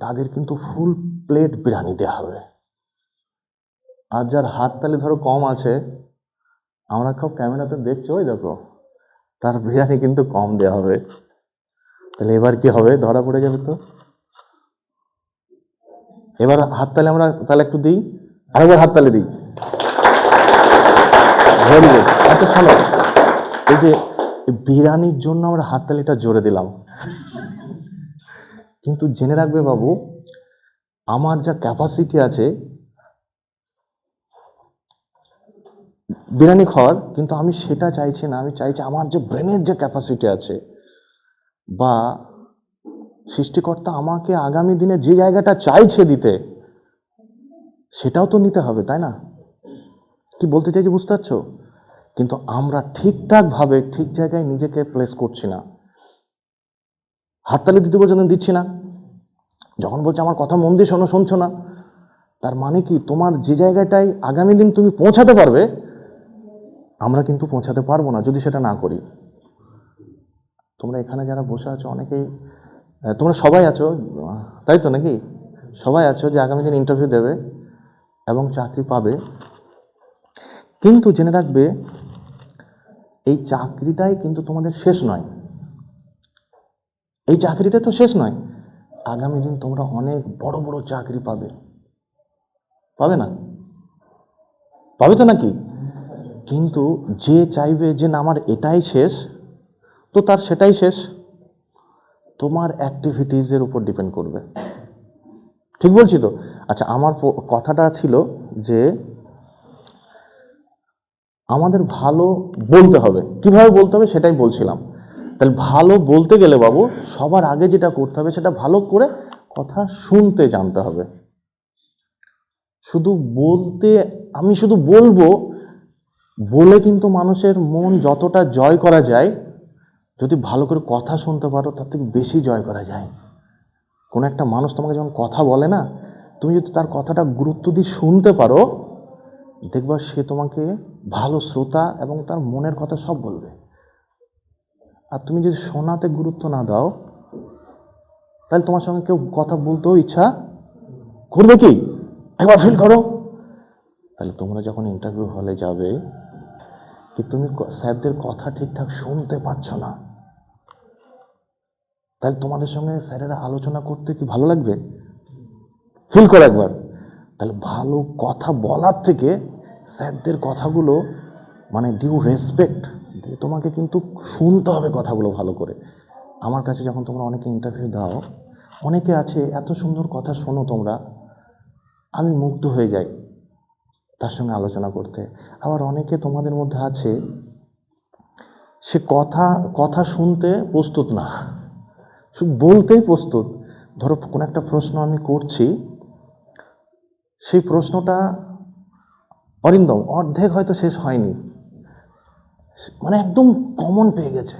তাদের কিন্তু full plate biryani দেওয়া হবে। আর যার হাততালি ধরো কম আছে, আমরা সব ক্যামেরাতে দেখছি, ওই দেখো তার বিরিয়ানি কিন্তু কম দেওয়া হবে। তাহলে এবার কি হবে? ধরা পড়ে যাবে তো। এবার হাততালি আমরা তাহলে একটু দিই, আরেকবার হাততালি দিই। Very good. আচ্ছা শোনো, এই যে বিরিয়ানির জন্য আমরা হাততালিটা জোরে দিলাম, কিন্তু জেনে রাখবে বাবু, আমার যা ক্যাপাসিটি আছে বিরিয়ানি খাওয়ার, কিন্তু আমি সেটা চাইছি না। আমি চাইছি আমার যে ব্রেনের যে ক্যাপাসিটি আছে, বা সৃষ্টিকর্তা আমাকে আগামী দিনে যে জায়গাটা চাইছে দিতে, সেটাও তো নিতে হবে, তাই না? কি বলতে চাইছি বুঝতে পারছো? কিন্তু আমরা ঠিকঠাকভাবে ঠিক জায়গায় নিজেকে প্লেস করছি না। হাততালি দিতে পর্যন্ত দিচ্ছি না, যখন বলছে আমার কথা মন দিয়ে শোনো, শুনছো না। তার মানে কি, তোমার যে জায়গাটায় আগামী দিন তুমি পৌঁছাতে পারবে, আমরা কিন্তু পৌঁছাতে পারবো না যদি সেটা না করি। তোমরা এখানে যারা বসে আছো অনেকেই, তোমরা সবাই আছো, তাই তো নাকি? সবাই আছো যে আগামী দিন ইন্টারভিউ দেবে এবং চাকরি পাবে। কিন্তু জেনে রাখবে, এই চাকরিটাই কিন্তু তোমাদের শেষ নয়। এই চাকরিটা তো শেষ নয়। আগামী দিন তোমরা অনেক বড় বড় চাকরি পাবে, পাবে না? পাবে তো নাকি? কিন্তু যে চাইবে যে না আমার এটাই শেষ, তো তার সেটাই শেষ। তোমার অ্যাক্টিভিটিসের উপর ডিপেন্ড করবে। ঠিক বলছি তো? আচ্ছা, আমার কথাটা ছিল যে আমাদের ভালো বলতে হবে। কিভাবে বলতে হবে সেটাই বলছিলাম। তাহলে ভালো বলতে গেলে বাবু, সবার আগে যেটা করতে হবে সেটা ভালো করে কথা শুনতে জানতে হবে। শুধু বলতে, আমি শুধু বলবো বলে কিন্তু মানুষের মন যতটা জয় করা যায়, যদি ভালো করে কথা শুনতে পারো তার থেকে বেশি জয় করা যায়। কোনো একটা মানুষ তোমাকে যখন কথা বলে না, তুমি যদি তার কথাটা গুরুত্ব দিয়ে শুনতে পারো, দেখবা সে তোমাকে ভালো শ্রোতা এবং তার মনের কথা সব বলবে। আর তুমি যদি শোনাতে গুরুত্ব না দাও, তাহলে তোমার সঙ্গে কেউ কথা বলতেও ইচ্ছা করবে কি? একবার ফিল করো। তাহলে তোমরা যখন ইন্টারভিউ হলে যাবে, কি তুমি স্যারদের কথা ঠিকঠাক শুনতে পাচ্ছ না, তাহলে তোমাদের সঙ্গে স্যারেরা আলোচনা করতে কি ভালো লাগবে? ফিল করো একবার। তাহলে ভালো কথা বলার থেকে স্যারদের কথাগুলো মানে ডিউ রেসপেক্ট দিয়ে তোমাকে কিন্তু শুনতে হবে কথাগুলো ভালো করে। আমার কাছে যখন তোমরা অনেকে ইন্টারভিউ দাও, অনেকে আছে এত সুন্দর কথা শোনো তোমরা, আমি মুগ্ধ হয়ে যাই তার সঙ্গে আলোচনা করতে। আবার অনেকে তোমাদের মধ্যে আছে, সে কথা শুনতে প্রস্তুত না, শুধু বলতেই প্রস্তুত। ধরো কোনো একটা প্রশ্ন আমি করছি, সেই প্রশ্নটা অরিন্দম অর্ধেক হয়তো শেষ হয়নি, মানে একদম কমন পেয়ে গেছে,